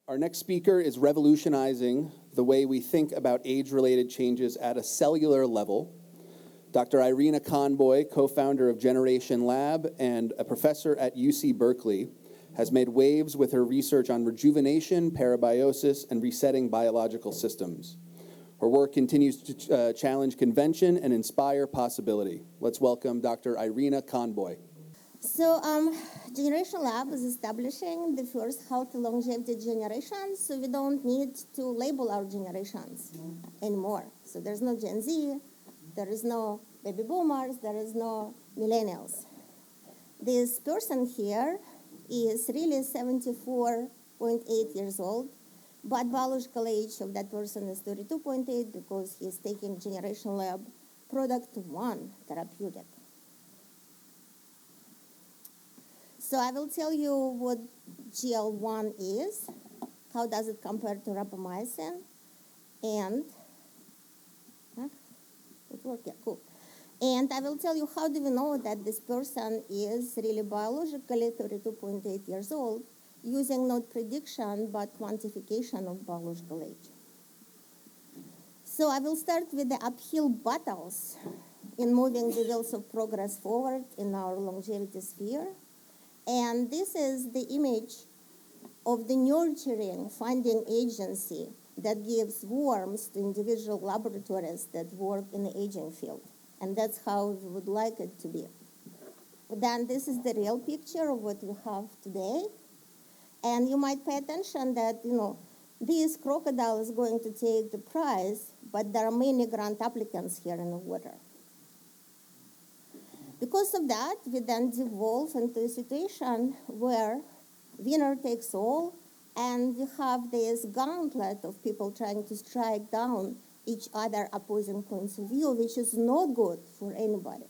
Our next speaker is revolutionizing the way we think about age-related changes at a cellular level. Dr. Irina Conboy, co-founder of Generation Lab and a professor at UC Berkeley, has made waves with her research on rejuvenation, parabiosis, and resetting biological systems. Her work continues to challenge convention and inspire possibility. Let's welcome Dr. Irina Conboy. So Generation Lab is establishing the first healthy longevity generation, so we don't need to label our generations anymore. So there's no Gen Z, there is no baby boomers, there is no millennials. This person here is really 74.8 years old, but biological age of that person is 32.8 because he's taking Generation Lab product 1 therapeutic. So I will tell you what GL1 is, how does it compare to rapamycin, and it worked, yeah, cool. And I will tell you how do we know that this person is really biologically 32.8 years old, using not prediction but quantification of biological age. So I will start with the uphill battles in moving the wheels of progress forward in our longevity sphere. And this is the image of the nurturing funding agency that gives warmth to individual laboratories that work in the aging field. And that's how we would like it to be. Then this is the real picture of what we have today. And you might pay attention that, this crocodile is going to take the prize, but there are many grant applicants here in the water. Because of that, we then devolve into a situation where winner takes all, and we have this gauntlet of people trying to strike down each other opposing points of view, which is not good for anybody.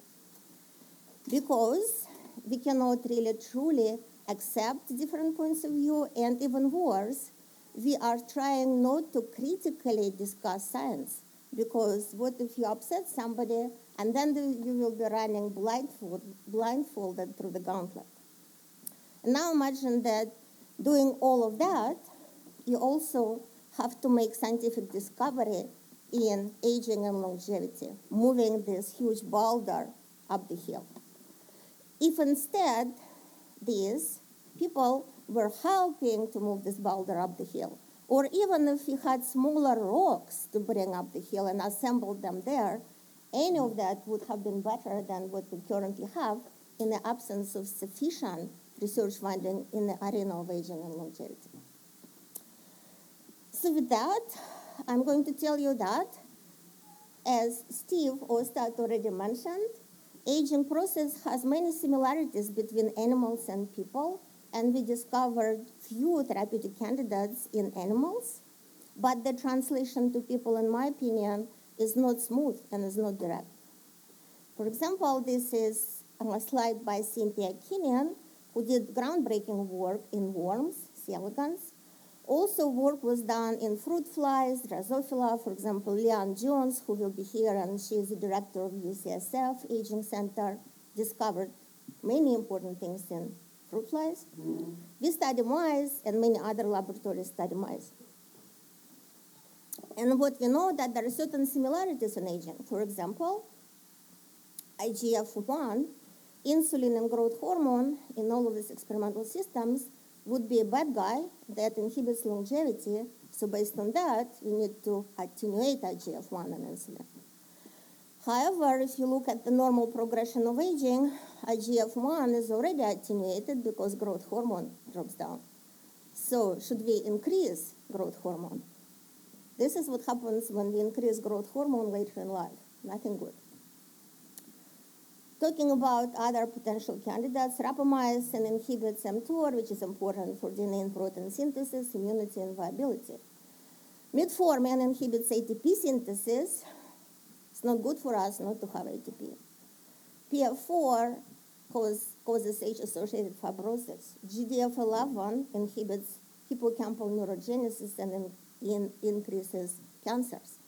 Because we cannot really truly accept different points of view, and even worse, we are trying not to critically discuss science. Because what if you upset somebody, and then you will be running blindfolded through the gauntlet. And now imagine that doing all of that, you also have to make scientific discovery in aging and longevity, moving this huge boulder up the hill. If instead these people were helping to move this boulder up the hill, or even if we had smaller rocks to bring up the hill and assembled them there, any of that would have been better than what we currently have in the absence of sufficient research funding in the arena of aging and longevity. So with that, I'm going to tell you that, as Steve Ostad already mentioned, aging process has many similarities between animals and people, and we discovered few therapeutic candidates in animals, but the translation to people, in my opinion, is not smooth and is not direct. For example, this is a slide by Cynthia Kinian, who did groundbreaking work in worms, C. elegans. Also, work was done in fruit flies, Drosophila. For example, Leanne Jones, who will be here, and she is the director of UCSF Aging Center, discovered many important things in fruit flies. We study mice, and many other laboratories study mice. And what we know that there are certain similarities in aging. For example, IGF-1, insulin and growth hormone in all of these experimental systems would be a bad guy that inhibits longevity. So based on that, we need to attenuate IGF-1 and insulin. However, if you look at the normal progression of aging, IGF-1 is already attenuated because growth hormone drops down. So should we increase growth hormone? This is what happens when we increase growth hormone later in life. Nothing good. Talking about other potential candidates, rapamycin inhibits mTOR, which is important for DNA and protein synthesis, immunity, and viability. Metformin inhibits ATP synthesis. It's not good for us not to have ATP. PF4 causes age-associated fibrosis. GDF11 inhibits hippocampal neurogenesis and increases cancers.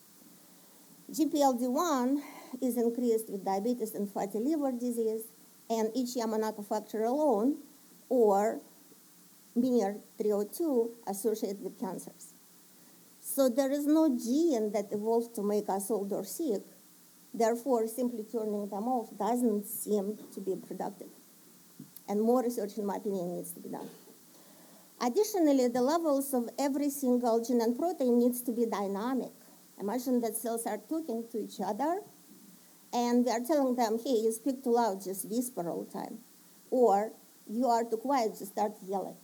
GPLD1 is increased with diabetes and fatty liver disease, and each Yamanaka factor alone or miR-302 associated with cancers. So there is no gene that evolved to make us old or sick. Therefore, simply turning them off doesn't seem to be productive. And more research, in my opinion, needs to be done. Additionally, the levels of every single gene and protein needs to be dynamic. Imagine that cells are talking to each other, and we are telling them, hey, you speak too loud, just whisper all the time. Or you are too quiet, just start yelling.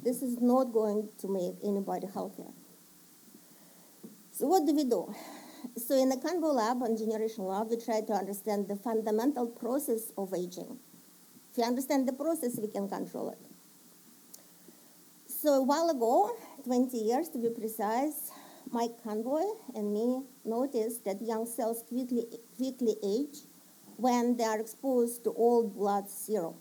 This is not going to make anybody healthier. So what do we do? So in the Conboy lab and Generation Lab, we try to understand the fundamental process of aging. If you understand the process, we can control it. So a while ago, 20 years to be precise, Mike Conboy and me noticed that young cells quickly age when they are exposed to old blood serum.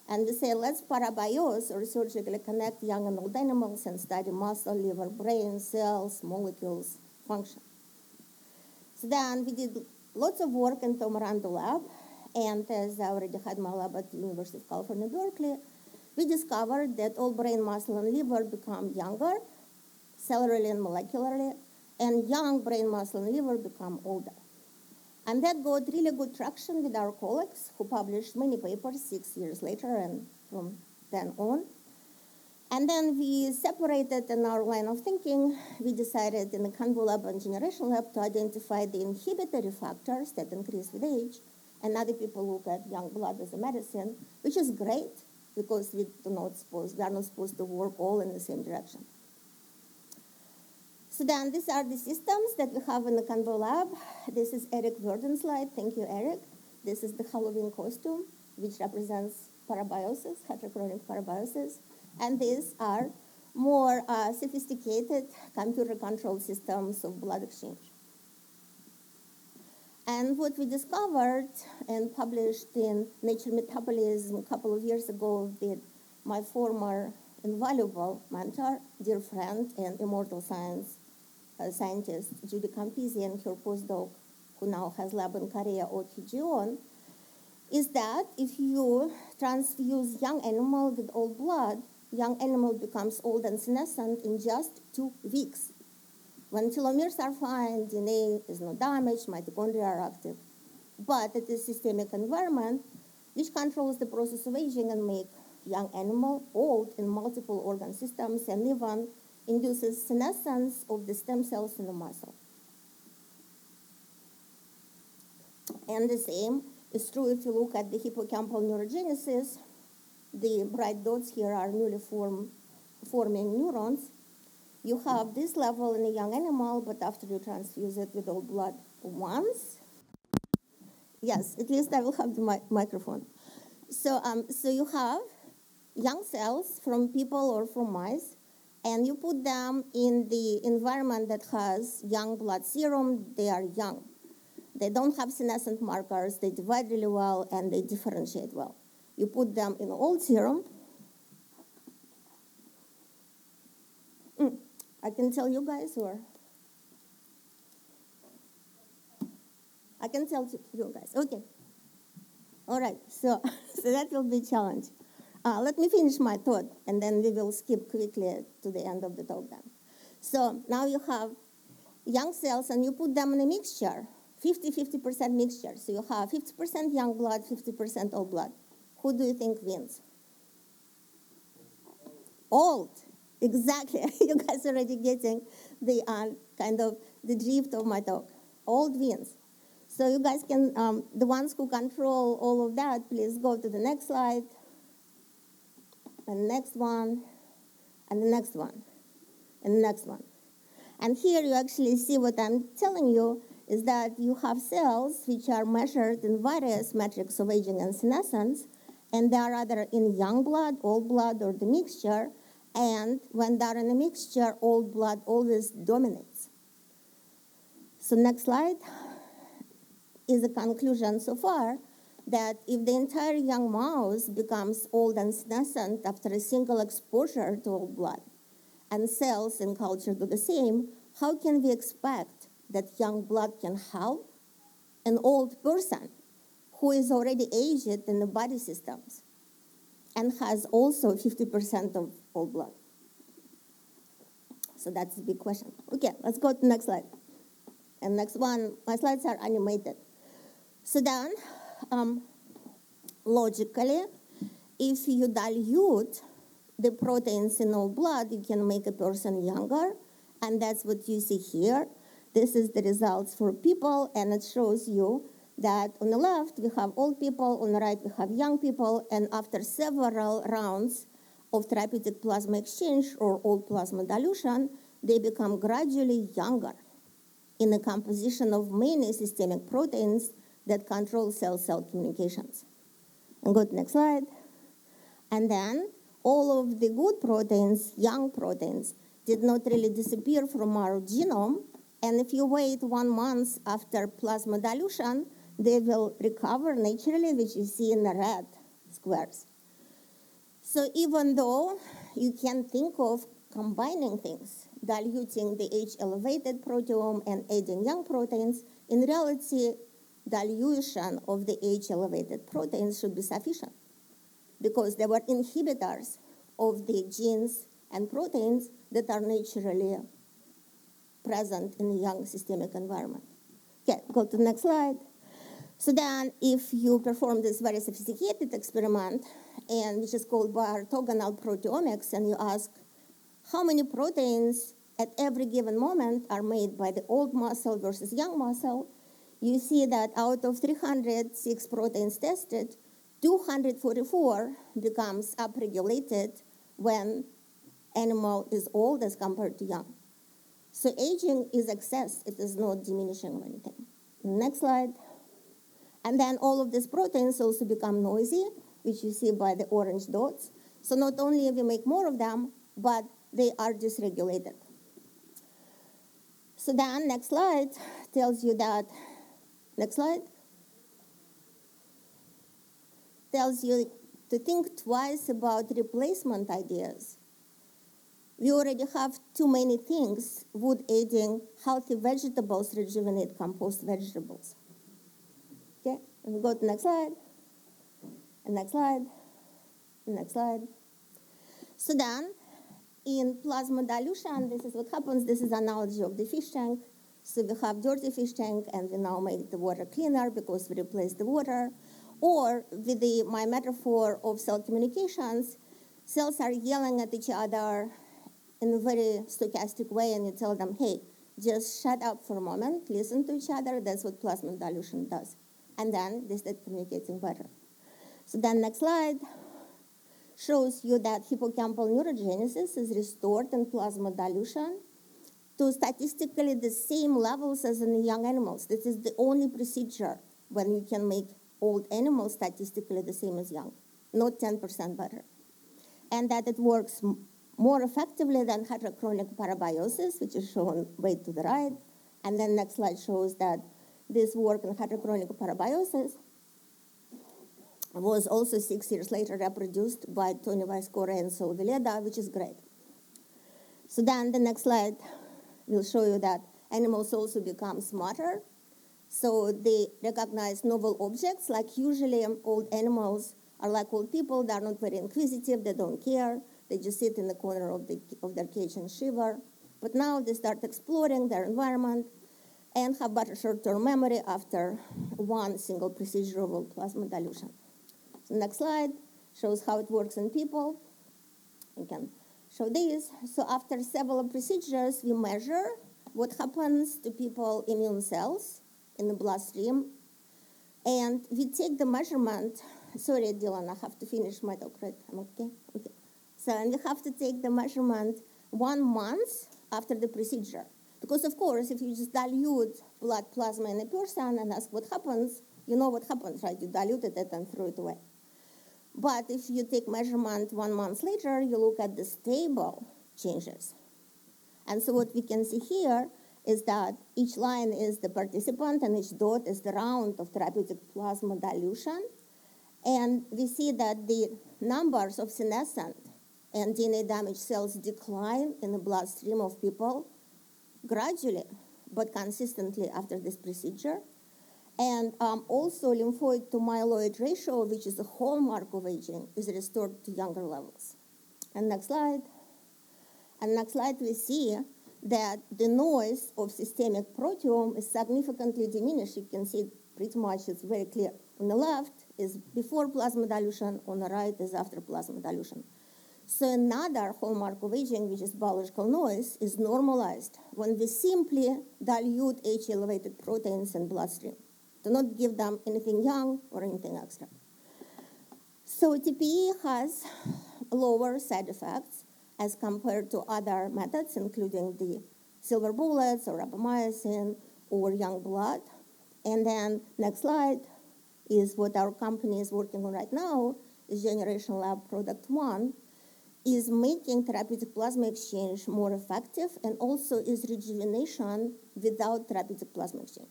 And we say, let's parabiose or surgically connect young and old animals and study muscle, liver, brain, cells, molecules, function. So then we did lots of work in Tom Rando lab, and as I already had my lab at the University of California, Berkeley, we discovered that all brain, muscle, and liver become younger, cellularly and molecularly, and young brain, muscle, and liver become older. And that got really good traction with our colleagues who published many papers 6 years later and from then on. And then we separated in our line of thinking. We decided in the Conboy lab and Generation lab to identify the inhibitory factors that increase with age, and other people look at young blood as a medicine, which is great because we are not supposed to work all in the same direction. So then these are the systems that we have in the Conboy lab. This is Eric Verdon's slide. Thank you, Eric. This is the Halloween costume, which represents parabiosis, heterochronic parabiosis. And these are more sophisticated computer-controlled systems of blood exchange. And what we discovered and published in Nature Metabolism a couple of years ago with my former invaluable mentor, dear friend, and immortal scientist, Judy Campisi, and her postdoc, who now has lab in Korea, Oki Jion, is that if you transfuse young animal with old blood, young animal becomes old and senescent in just 2 weeks. When telomeres are fine, DNA is not damaged, mitochondria are active. But it is systemic environment which controls the process of aging and make young animal old in multiple organ systems and even induces senescence of the stem cells in the muscle. And the same is true if you look at the hippocampal neurogenesis. The bright dots here are newly forming neurons. You have this level in a young animal, but after you transfuse it with old blood once, yes, at least I will have the microphone. So you have young cells from people or from mice, and you put them in the environment that has young blood serum. They are young. They don't have senescent markers. They divide really well, and they differentiate well. You put them in old serum. I can tell you guys, or I can tell you guys. Okay. All right. So that will be a challenge. Let me finish my thought, and then we will skip quickly to the end of the talk then. So now you have young cells, and you put them in a mixture, 50% mixture. So you have 50% young blood, 50% old blood. Who do you think wins? Old. Exactly. You guys are already getting the kind of the drift of my talk. Old wins. So you guys can, the ones who control all of that, please go to the next slide, and the next one, and the next one, and the next one. And here you actually see what I'm telling you is that you have cells which are measured in various metrics of aging and senescence, and they are either in young blood, old blood, or the mixture. And when they're in a mixture, old blood always dominates. So next slide is a conclusion so far that if the entire young mouse becomes old and senescent after a single exposure to old blood, and cells in culture do the same, how can we expect that young blood can help an old person who is already aged in the body systems? and has also 50% of all blood. So that's the big question. Okay, let's go to the next slide. And next one, my slides are animated. So then, logically, if you dilute the proteins in all blood, you can make a person younger, and that's what you see here. This is the results for people, and it shows you that on the left, we have old people, on the right, we have young people, and after several rounds of therapeutic plasma exchange or old plasma dilution, they become gradually younger in the composition of many systemic proteins that control cell-cell communications. And go to the next slide. And then all of the good proteins, young proteins, did not really disappear from our genome. And if you wait 1 month after plasma dilution, they will recover naturally, which you see in the red squares. So even though you can think of combining things, diluting the age-elevated proteome and adding young proteins, in reality, dilution of the age-elevated proteins should be sufficient because they were inhibitors of the genes and proteins that are naturally present in the young systemic environment. Okay, go to the next slide. So then if you perform this very sophisticated experiment, and which is called orthogonal proteomics, and you ask how many proteins at every given moment are made by the old muscle versus young muscle, you see that out of 306 proteins tested, 244 becomes upregulated when animal is old as compared to young. So aging is excess, it is not diminishing or anything. Next slide. And then all of these proteins also become noisy, which you see by the orange dots. So not only we make more of them, but they are dysregulated. So then next slide tells you that, next slide, tells you to think twice about replacement ideas. We already have too many things. Would aiding healthy vegetables rejuvenate compost vegetables? Okay, and we go to the next slide, and next slide, and next slide. So then, in plasma dilution, this is what happens. This is analogy of the fish tank. So we have dirty fish tank, and we now make the water cleaner because we replace the water. Or with my metaphor of cell communications, cells are yelling at each other in a very stochastic way, and you tell them, hey, just shut up for a moment, listen to each other. That's what plasma dilution does. And then they start communicating better. So then next slide shows you that hippocampal neurogenesis is restored in plasma dilution to statistically the same levels as in the young animals. This is the only procedure when you can make old animals statistically the same as young, not 10% better. And that it works more effectively than heterochronic parabiosis, which is shown way to the right. And then next slide shows that this work in heterochronic parabiosis was also 6 years later reproduced by Tony Vaiscore and Saul Villeda, which is great. So then the next slide will show you that animals also become smarter. So they recognize novel objects, like usually old animals are like old people. They're not very inquisitive. They don't care. They just sit in the corner of their cage and shiver. But now they start exploring their environment and have better short-term memory after one single procedure of plasma dilution. So next slide shows how it works in people. We can show this. So after several procedures, we measure what happens to people's immune cells in the bloodstream. And we take the measurement. Sorry, Dylan, I have to finish my talk, right? I'm okay? Okay. So and we have to take the measurement 1 month after the procedure. Because, of course, if you just dilute blood plasma in a person and ask what happens, you know what happens, right? You diluted it and threw it away. But if you take measurement 1 month later, you look at the stable changes. And so what we can see here is that each line is the participant and each dot is the round of therapeutic plasma dilution. And we see that the numbers of senescent and DNA damaged cells decline in the bloodstream of people gradually, but consistently after this procedure. And also lymphoid to myeloid ratio, which is a hallmark of aging, is restored to younger levels. And next slide. And next slide, we see that the noise of systemic proteome is significantly diminished. You can see it pretty much, it's very clear. On the left is before plasma dilution, on the right is after plasma dilution. So another hallmark of aging, which is biological noise, is normalized when we simply dilute age-elevated proteins in bloodstream. Do not give them anything young or anything extra. So TPE has lower side effects as compared to other methods, including the silver bullets or rapamycin or young blood. And then next slide is what our company is working on right now, is Generation Lab Product 1, is making therapeutic plasma exchange more effective and also is rejuvenation without therapeutic plasma exchange.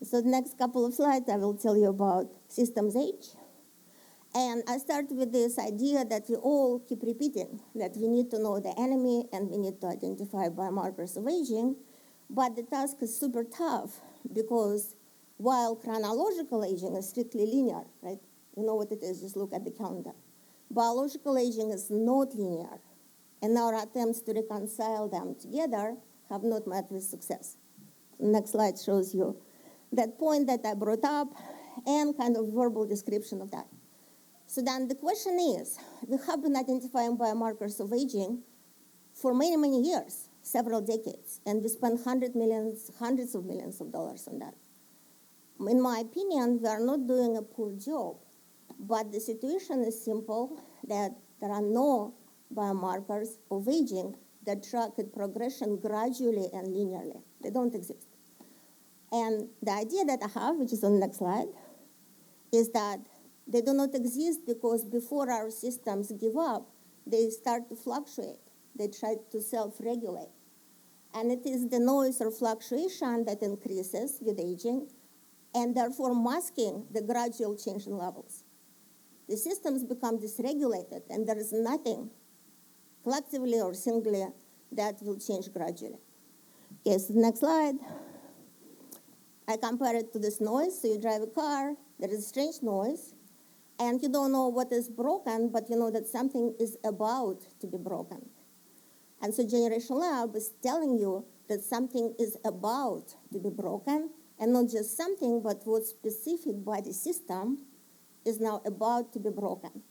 So the next couple of slides, I will tell you about systems age. And I start with this idea that we all keep repeating, that we need to know the enemy and we need to identify biomarkers of aging. But the task is super tough because while chronological aging is strictly linear, right? You know what it is, just look at the calendar. Biological aging is not linear, and our attempts to reconcile them together have not met with success. Next slide shows you that point that I brought up and kind of verbal description of that. So then the question is, we have been identifying biomarkers of aging for many, many years, several decades, and we spent hundreds of millions of dollars on that. In my opinion, we are not doing a poor job, but the situation is simple, that there are no biomarkers of aging that track its progression gradually and linearly. They don't exist. And the idea that I have, which is on the next slide, is that they do not exist because before our systems give up, they start to fluctuate. They try to self-regulate. And it is the noise or fluctuation that increases with aging and therefore masking the gradual change in levels. The systems become dysregulated and there is nothing collectively or singly that will change gradually. Okay, so the next slide. I compare it to this noise. So you drive a car, there is a strange noise, and you don't know what is broken, but you know that something is about to be broken. And so Generation Lab is telling you that something is about to be broken, and not just something, but what specific body system is now about to be broken.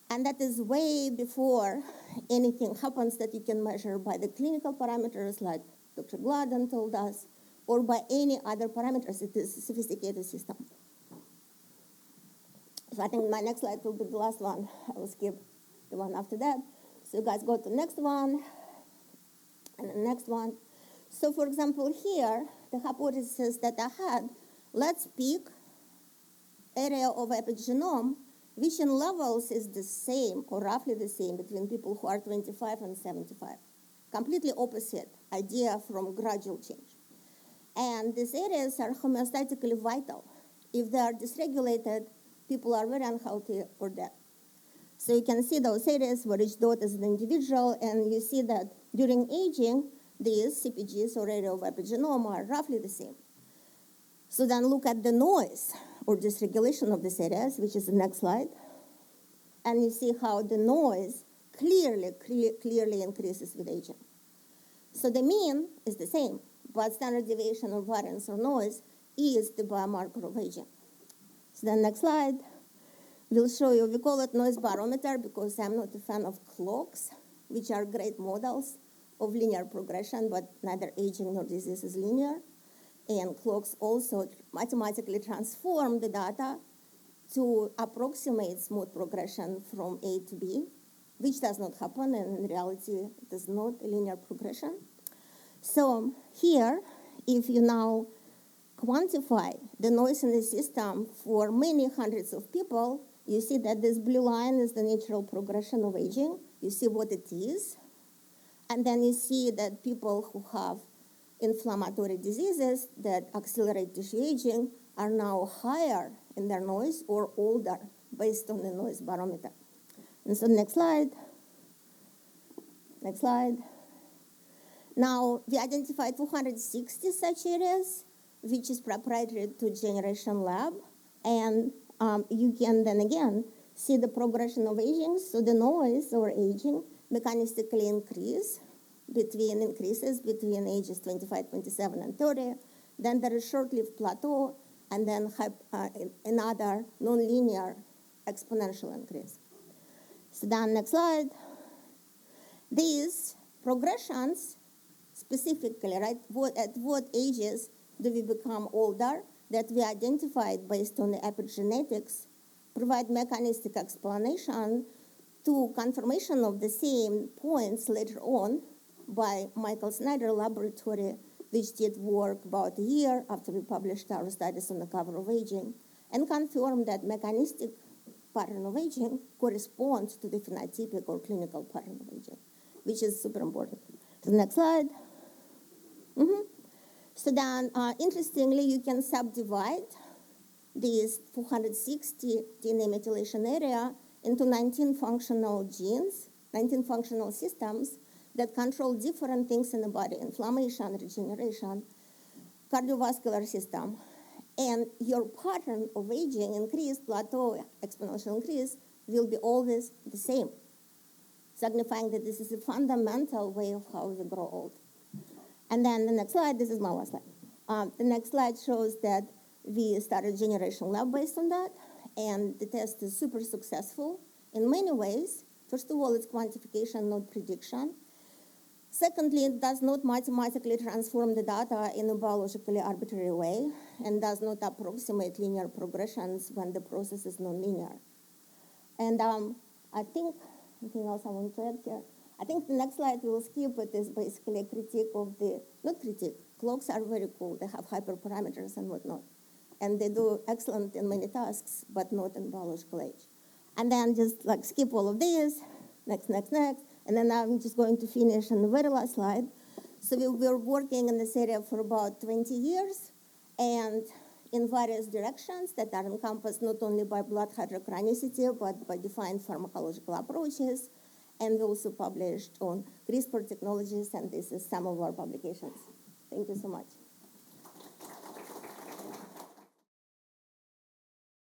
And that is way before anything happens that you can measure by the clinical parameters like Dr. Gladden told us, or by any other parameters. It is a sophisticated system. So I think my next slide will be the last one. I will skip the one after that. So you guys go to the next one, and the next one. So for example, here, the hypothesis that I had, let's pick area of epigenome, which in levels is the same or roughly the same between people who are 25 and 75. Completely opposite idea from gradual change. And these areas are homeostatically vital. If they are dysregulated, people are very unhealthy or dead. So you can see those areas where each dot is an individual, and you see that during aging, these CPGs or area of epigenome are roughly the same. So then look at the noise or dysregulation of these areas, which is the next slide. And you see how the noise clearly increases with aging. So the mean is the same, but standard deviation or variance or noise is the biomarker of aging. So the next slide will show you, we call it noise barometer because I'm not a fan of clocks, which are great models of linear progression, but neither aging nor disease is linear. And clocks also mathematically transform the data to approximate smooth progression from A to B, which does not happen, and in reality, it is not a linear progression. So here, if you now quantify the noise in the system for many hundreds of people, you see that this blue line is the natural progression of aging. You see what it is. And then you see that people who have inflammatory diseases that accelerate tissue aging are now higher in their noise or older based on the noise barometer. And so next slide. Next slide. Now, we identified 260 such areas, which is proprietary to Generation Lab. And you can then again see the progression of aging. So the noise or aging mechanistically increases between ages 25, 27, and 30. Then there is short-lived plateau, and then another nonlinear exponential increase. So then next slide. These progressions specifically, right, at what ages do we become older, that we identified based on the epigenetics, provide mechanistic explanation to confirmation of the same points later on by Michael Snyder Laboratory, which did work about a year after we published our studies on the cover of aging, and confirmed that mechanistic pattern of aging corresponds to the phenotypic or clinical pattern of aging, which is super important. So next slide. So then, interestingly, you can subdivide these 460 DNA methylation area into 19 functional genes, 19 functional systems that control different things in the body: inflammation, regeneration, cardiovascular system. And your pattern of aging, increase, plateau, exponential increase, will be always the same, signifying that this is a fundamental way of how we grow old. And then the next slide, this is my last slide. The next slide shows that we started Generation Lab based on that, and the test is super successful in many ways. First of all, it's quantification, not prediction. Secondly, it does not mathematically transform the data in a biologically arbitrary way, and does not approximate linear progressions when the process is nonlinear. And I think, anything else I want to add here? I think the next slide we'll skip. It is basically a critique of not critique, clocks are very cool. They have hyperparameters and whatnot. And they do excellent in many tasks, but not in biological age. And then just like skip all of these, next. And then I'm just going to finish on the very last slide. So we were working in this area for about 20 years, and in various directions that are encompassed not only by blood hydrochronicity, but by defined pharmacological approaches. And we also published on CRISPR technologies, and this is some of our publications. Thank you so much.